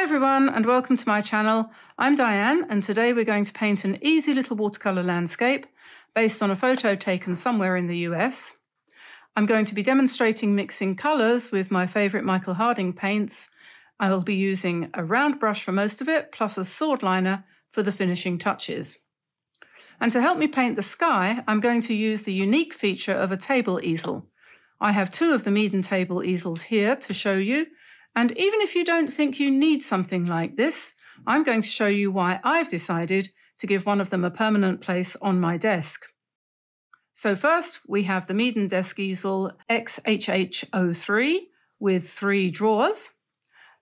everyone and welcome to my channel. I'm Diane and today we're going to paint an easy little watercolour landscape based on a photo taken somewhere in the US. I'm going to be demonstrating mixing colours with my favourite Michael Harding paints. I will be using a round brush for most of it, plus a swordliner for the finishing touches. And to help me paint the sky, I'm going to use the unique feature of a table easel. I have two of the Meeden table easels here to show you, and even if you don't think you need something like this, I'm going to show you why I've decided to give one of them a permanent place on my desk. So first, we have the Meeden desk easel XHH03 with 3 drawers.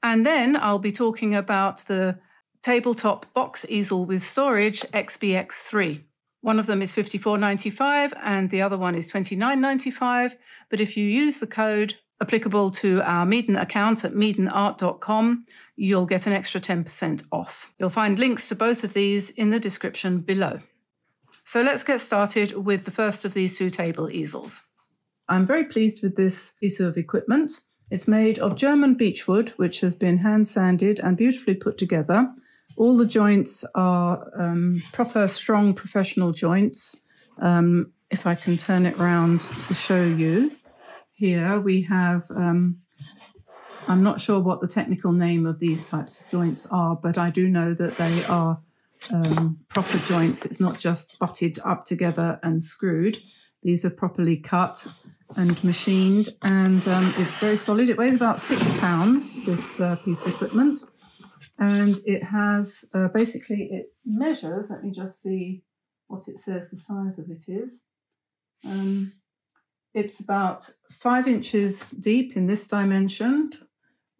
And then I'll be talking about the tabletop box easel with storage XBX3. One of them is $54.95 and the other one is $29.95. But if you use the code applicable to our Meeden account at meedenart.com, you'll get an extra 10% off. You'll find links to both of these in the description below. So let's get started with the first of these two table easels. I'm very pleased with this piece of equipment. It's made of German beechwood, which has been hand sanded and beautifully put together. All the joints are proper, strong, professional joints. If I can turn it around to show you. Here we have, I'm not sure what the technical name of these types of joints are, but I do know that they are proper joints. It's not just butted up together and screwed. These are properly cut and machined, and it's very solid. It weighs about 6 pounds, this piece of equipment. And it has, basically it measures, let me just see what it says the size of it is. It's about 5 inches deep in this dimension,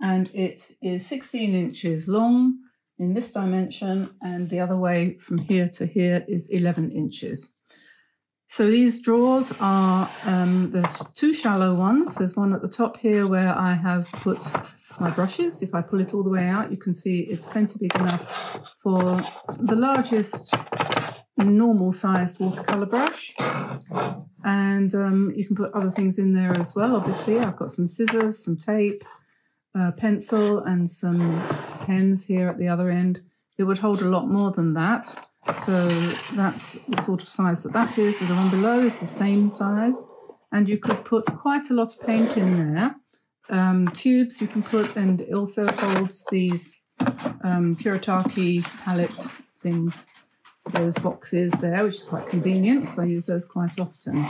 and it is 16 inches long in this dimension, and the other way from here to here is 11 inches. So these drawers are, there's 2 shallow ones. There's one at the top here where I have put my brushes. If I pull it all the way out, you can see it's plenty big enough for the largest normal sized watercolour brush. And you can put other things in there as well. Obviously, I've got some scissors, some tape, pencil and some pens here at the other end. It would hold a lot more than that. So that's the sort of size that is. The one below is the same size. And you could put quite a lot of paint in there. Tubes you can put, and it also holds these Kuretake palette things. Those boxes there, which is quite convenient because I use those quite often.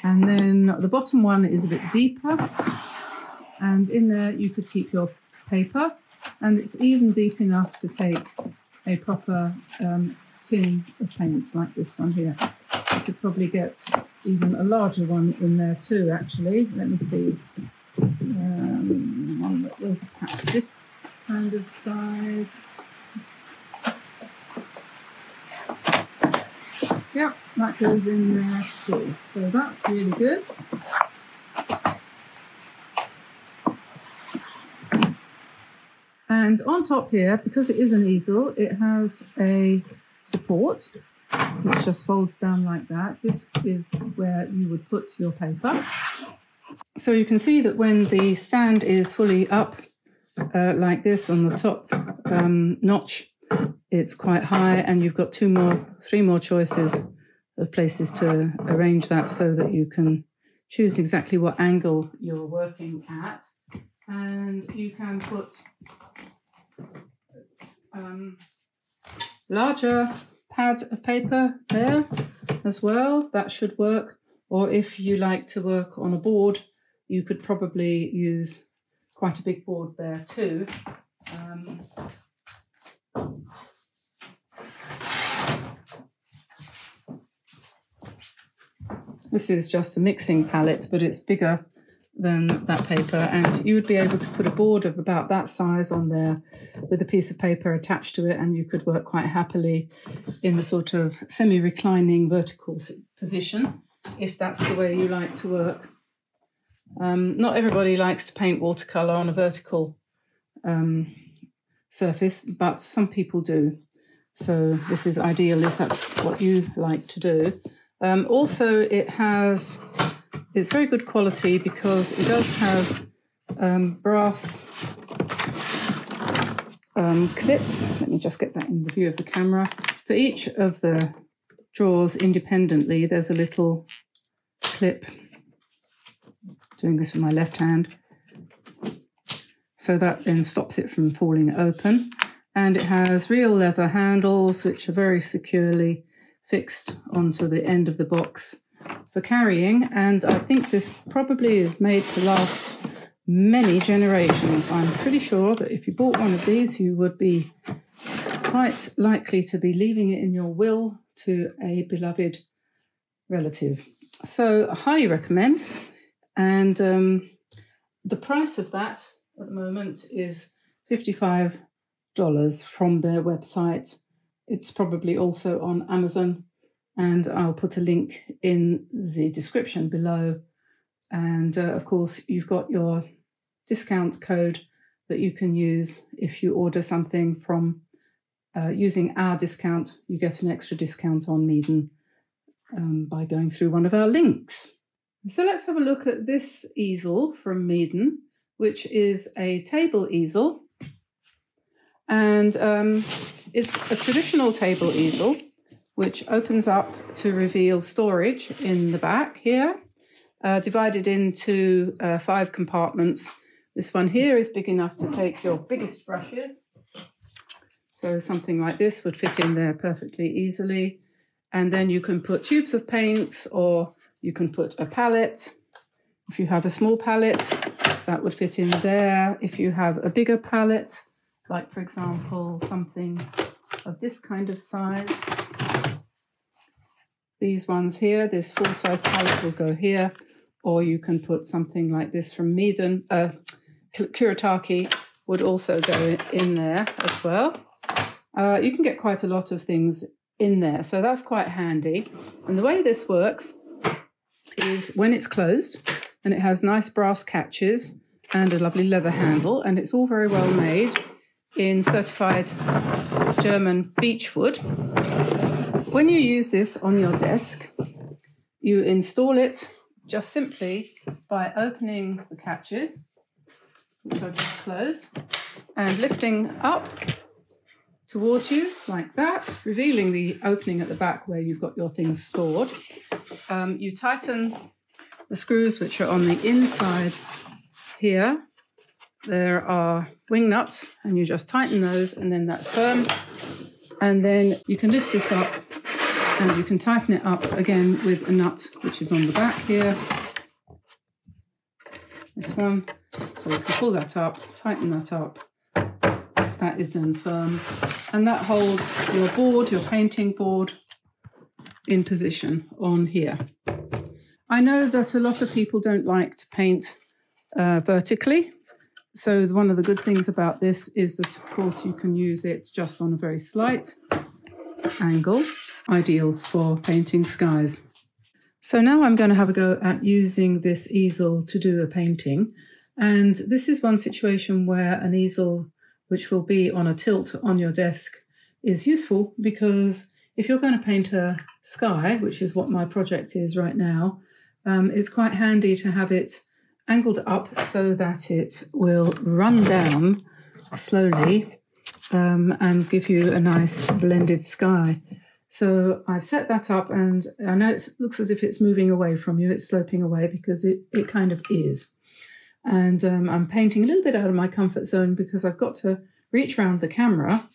And then the bottom one is a bit deeper, and in there you could keep your paper, and it's even deep enough to take a proper tin of paints like this one here. You could probably get even a larger one in there too, actually. Let me see. One that was perhaps this kind of size. Yep, that goes in there too. So that's really good. And on top here, because it is an easel, it has a support which just folds down like that. This is where you would put your paper. So you can see that when the stand is fully up like this on the top notch, it's quite high, and you've got 3 more choices of places to arrange that so that you can choose exactly what angle you're working at. And you can put larger pad of paper there as well. That should work. Or if you like to work on a board, you could probably use quite a big board there too. This is just a mixing palette, but it's bigger than that paper, and you would be able to put a board of about that size on there with a piece of paper attached to it, and you could work quite happily in the sort of semi-reclining vertical position, if that's the way you like to work. Not everybody likes to paint watercolour on a vertical surface, but some people do. So this is ideal if that's what you like to do. Also, it's very good quality because it does have brass clips. Let me just get that in the view of the camera. For each of the drawers independently, there's a little clip. Doing this with my left hand. So that then stops it from falling open. And it has real leather handles, which are very securely fixed onto the end of the box for carrying. And I think this probably is made to last many generations. I'm pretty sure that if you bought one of these, you would be quite likely to be leaving it in your will to a beloved relative. So I highly recommend. And the price of that at the moment is $55 from their website. It's probably also on Amazon, and I'll put a link in the description below. And of course, you've got your discount code that you can use if you order something from using our discount. You get an extra discount on Meeden by going through one of our links. So let's have a look at this easel from Meeden, which is a table easel. And it's a traditional table easel, which opens up to reveal storage in the back here, divided into 5 compartments. This one here is big enough to take your biggest brushes. So something like this would fit in there perfectly easily. And then you can put tubes of paints, or you can put a palette. If you have a small palette, that would fit in there. If you have a bigger palette, like for example, something of this kind of size, these ones here, this full-size palette will go here, or you can put something like this from Meeden. Kuretake would also go in there as well. You can get quite a lot of things in there, so that's quite handy. And the way this works is when it's closed, and it has nice brass catches and a lovely leather handle, and it's all very well made in certified German beech wood. When you use this on your desk, you install it just simply by opening the catches, which I've just closed, and lifting up towards you like that, revealing the opening at the back where you've got your things stored. You tighten the screws which are on the inside here. There are wing nuts, and you just tighten those, and then that's firm. And then you can lift this up, and you can tighten it up again with a nut which is on the back here. This one. So you can pull that up, tighten that up. That is then firm. And that holds your board, your painting board, in position on here. I know that a lot of people don't like to paint vertically. So one of the good things about this is that, of course, you can use it just on a very slight angle, ideal for painting skies. So now I'm going to have a go at using this easel to do a painting. And this is one situation where an easel, which will be on a tilt on your desk, is useful, because if you're going to paint a sky, which is what my project is right now, it's quite handy to have it angled up so that it will run down slowly and give you a nice blended sky. So I've set that up, and I know it looks as if it's moving away from you. It's sloping away because it kind of is. And I'm painting a little bit out of my comfort zone because I've got to reach around the camera,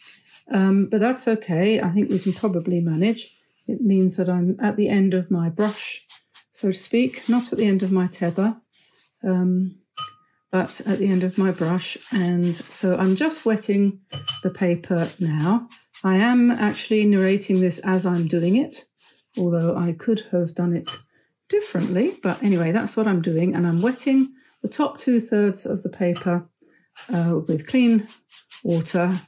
but that's okay. I think we can probably manage. It means that I'm at the end of my brush, so to speak, not at the end of my tether, but at the end of my brush. And so I'm just wetting the paper now. I am actually narrating this as I'm doing it, although I could have done it differently. But anyway, that's what I'm doing. And I'm wetting the top 2/3 of the paper with clean water.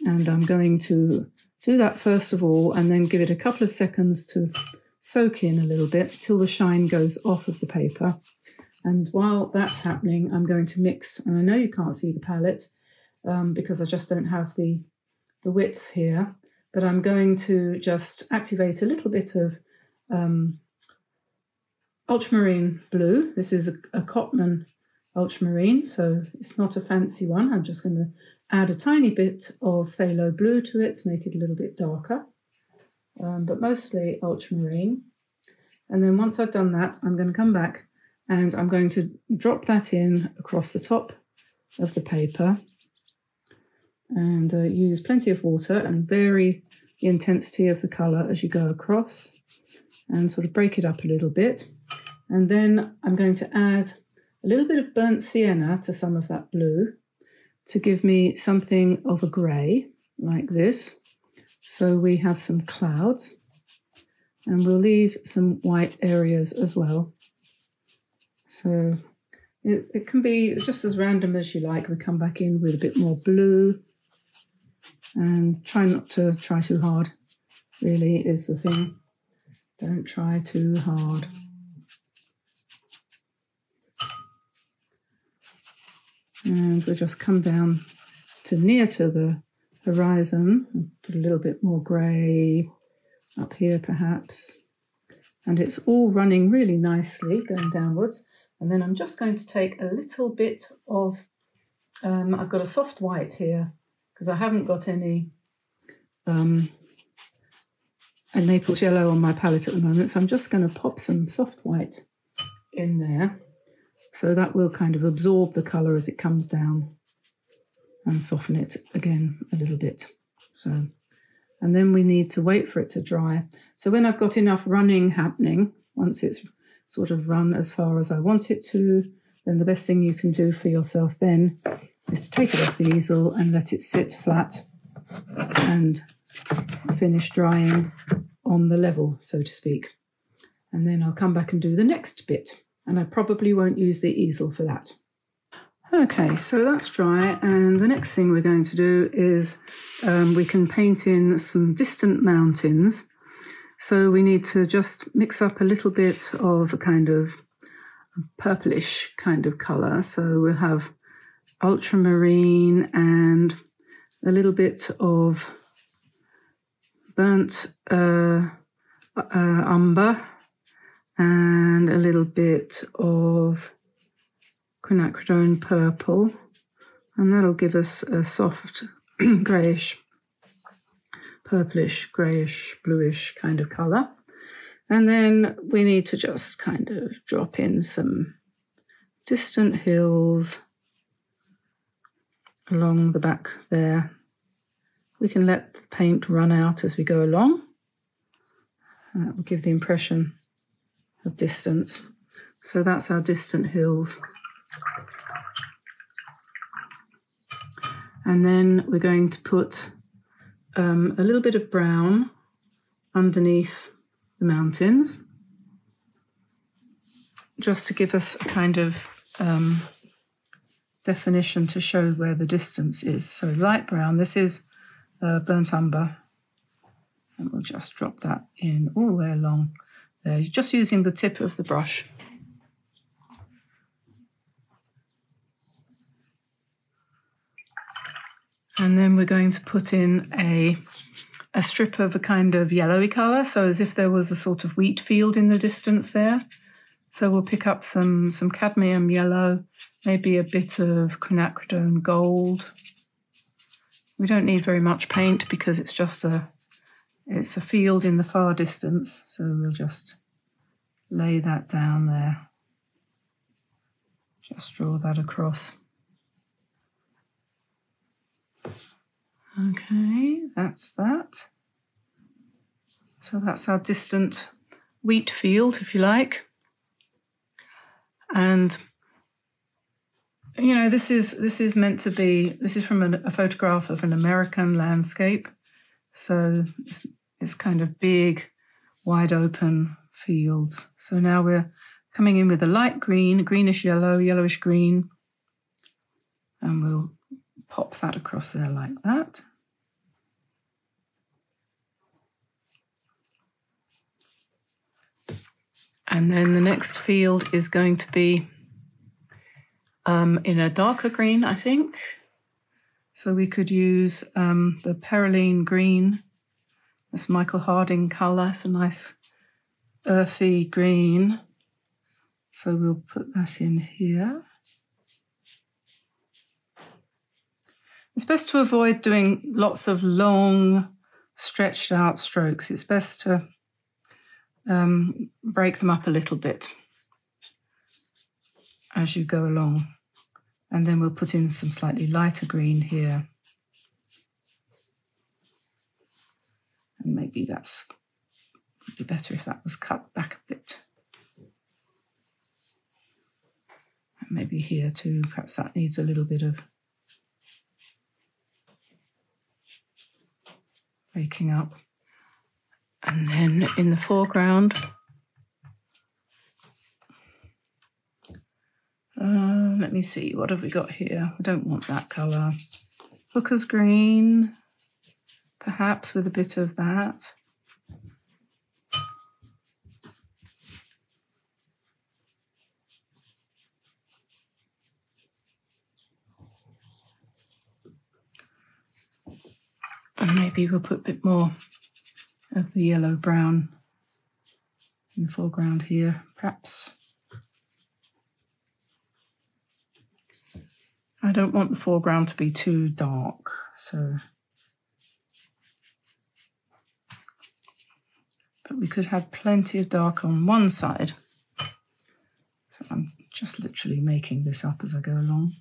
And I'm going to do that first of all, and then give it a couple of seconds to soak in a little bit till the shine goes off of the paper. And while that's happening, I'm going to mix, and I know you can't see the palette because I just don't have the width here, but I'm going to just activate a little bit of ultramarine blue. This is a Cotman ultramarine, so it's not a fancy one. I'm just going to add a tiny bit of phthalo blue to it to make it a little bit darker, but mostly ultramarine. And then once I've done that, I'm going to come back and I'm going to drop that in across the top of the paper and use plenty of water and vary the intensity of the colour as you go across and sort of break it up a little bit. And then I'm going to add a little bit of burnt sienna to some of that blue to give me something of a grey like this. So we have some clouds, and we'll leave some white areas as well. So it can be just as random as you like. We come back in with a bit more blue and try not to try too hard, really is the thing. Don't try too hard. And we'll just come down to near to the horizon and put a little bit more grey up here perhaps. And it's all running really nicely going downwards. And then I'm just going to take a little bit of, I've got a soft white here because I haven't got any a Naples yellow on my palette at the moment. So I'm just going to pop some soft white in there. So that will kind of absorb the colour as it comes down and soften it again a little bit. So, and then we need to wait for it to dry. So when I've got enough running happening, once it's sort of run as far as I want it to, then the best thing you can do for yourself then is to take it off the easel and let it sit flat and finish drying on the level, so to speak. And then I'll come back and do the next bit. And I probably won't use the easel for that. Okay, so that's dry. And the next thing we're going to do is we can paint in some distant mountains. So we need to just mix up a little bit of a kind of purplish kind of colour. So we'll have ultramarine and a little bit of burnt umber, and a little bit of quinacridone purple, and that'll give us a soft greyish, purplish, greyish, bluish kind of colour. And then we need to just kind of drop in some distant hills along the back there. We can let the paint run out as we go along, and that will give the impression of distance. So that's our distant hills. And then we're going to put a little bit of brown underneath the mountains, just to give us a kind of definition to show where the distance is. So light brown, this is burnt umber, and we'll just drop that in all the way along there, just using the tip of the brush. And then we're going to put in a strip of a kind of yellowy colour, so as if there was a sort of wheat field in the distance there. So we'll pick up some cadmium yellow, maybe a bit of quinacridone gold. We don't need very much paint because it's just it's a field in the far distance, so we'll just lay that down there. Just draw that across. Okay, that's that. So that's our distant wheat field, if you like. And you know, this is meant to be, this is from a photograph of an American landscape. So it's kind of big, wide open fields. So now we're coming in with a light green, greenish yellow, yellowish green, and we'll pop that across there like that. And then the next field is going to be in a darker green, I think. So we could use the Perylene green, this Michael Harding colour. It's a nice earthy green. So we'll put that in here. It's best to avoid doing lots of long, stretched out strokes. It's best to break them up a little bit as you go along. And then we'll put in some slightly lighter green here. And maybe that's would be better if that was cut back a bit. And maybe here too, perhaps that needs a little bit of breaking up. And then in the foreground, let me see, what have we got here? We don't want that colour. Hooker's green, perhaps with a bit of that. And maybe we'll put a bit more of the yellow-brown in the foreground here, perhaps. I don't want the foreground to be too dark, so... But we could have plenty of dark on one side. So I'm just literally making this up as I go along.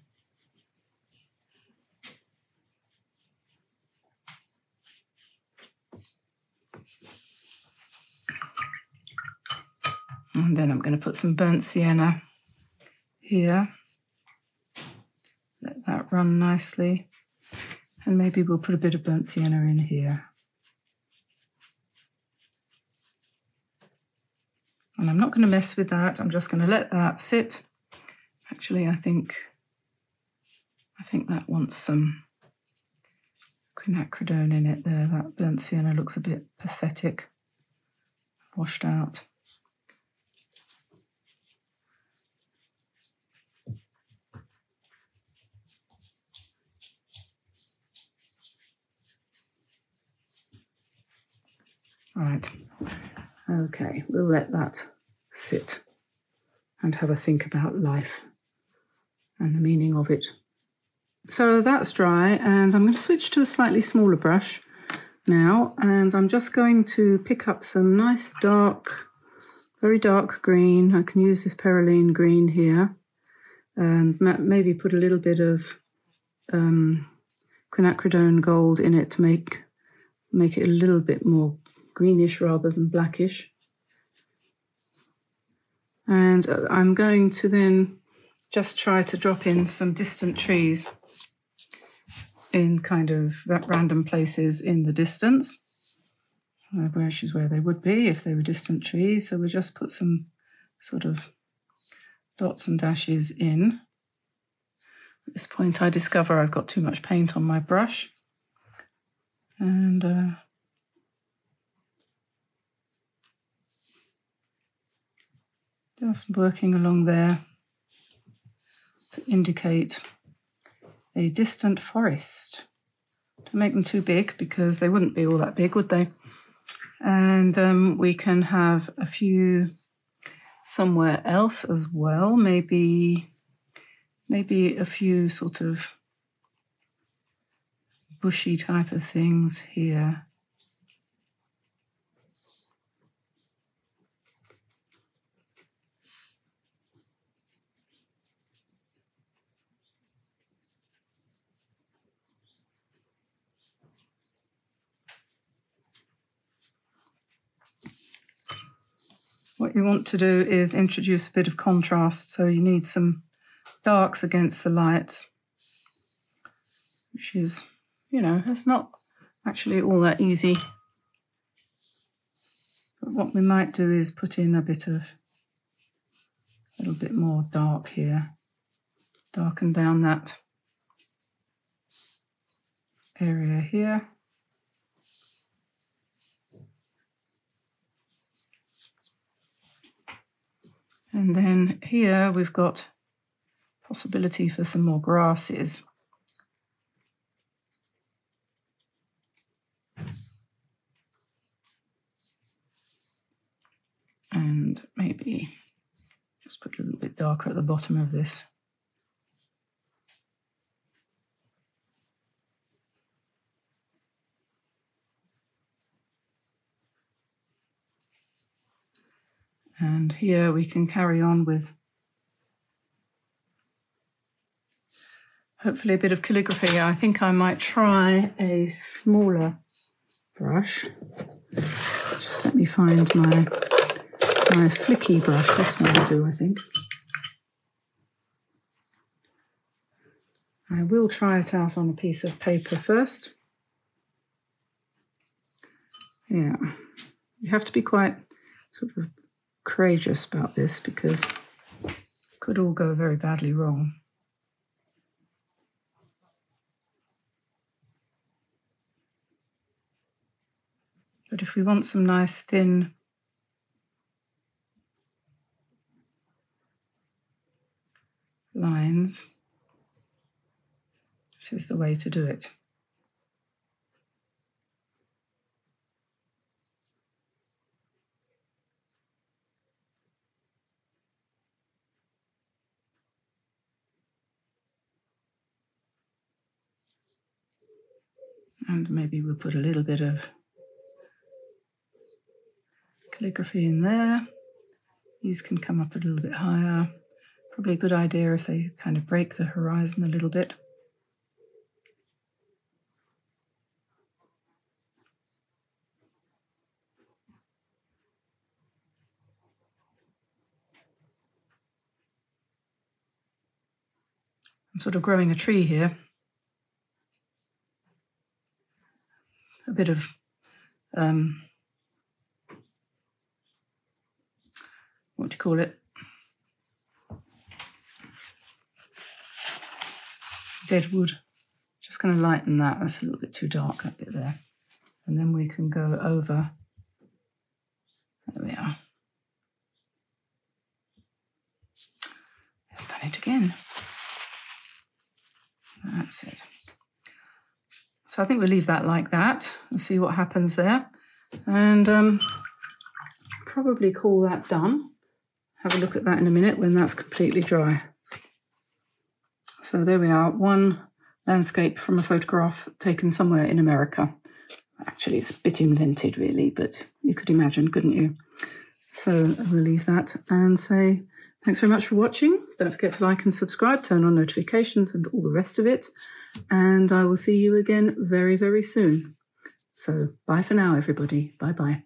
And then I'm going to put some burnt sienna here. Let that run nicely. And maybe we'll put a bit of burnt sienna in here. And I'm not going to mess with that. I'm just going to let that sit. Actually, I think that wants some quinacridone in it there. That burnt sienna looks a bit pathetic, washed out. Right, okay, we'll let that sit and have a think about life and the meaning of it. So that's dry, and I'm going to switch to a slightly smaller brush now, and I'm just going to pick up some nice dark, very dark green. I can use this Perylene green here, and maybe put a little bit of quinacridone gold in it to make it a little bit more greenish rather than blackish. And I'm going to then just try to drop in some distant trees in kind of random places in the distance, which is where they would be if they were distant trees. So we'll just put some sort of dots and dashes in. At this point I discover I've got too much paint on my brush, and just working along there to indicate a distant forest. Don't make them too big because they wouldn't be all that big, would they? And we can have a few somewhere else as well. Maybe a few sort of bushy type of things here. What you want to do is introduce a bit of contrast, so you need some darks against the lights, which is, you know, it's not actually all that easy. But what we might do is put in a little bit more dark here, darken down that area here. And then here we've got possibility for some more grasses. And maybe just put a little bit darker at the bottom of this. And here we can carry on with hopefully a bit of calligraphy. I think I might try a smaller brush. Just let me find my flicky brush. This one will do, I think. I will try it out on a piece of paper first. Yeah, you have to be quite sort of courageous about this because it could all go very badly wrong. But if we want some nice thin lines, this is the way to do it. And maybe we'll put a little bit of calligraphy in there. These can come up a little bit higher. Probably a good idea if they kind of break the horizon a little bit. I'm sort of growing a tree here. A bit of what do you call it? Dead wood. Just going to lighten that. That's a little bit too dark, that bit there. And then we can go over. There we are. I've done it again. That's it. So I think we'll leave that like that and see what happens there. And probably call that done. Have a look at that in a minute when that's completely dry. So there we are, one landscape from a photograph taken somewhere in America. Actually, it's a bit invented really, but you could imagine, couldn't you? So we'll leave that and say thanks very much for watching. Don't forget to like and subscribe, turn on notifications and all the rest of it. And I will see you again very, very soon. So bye for now, everybody. Bye-bye.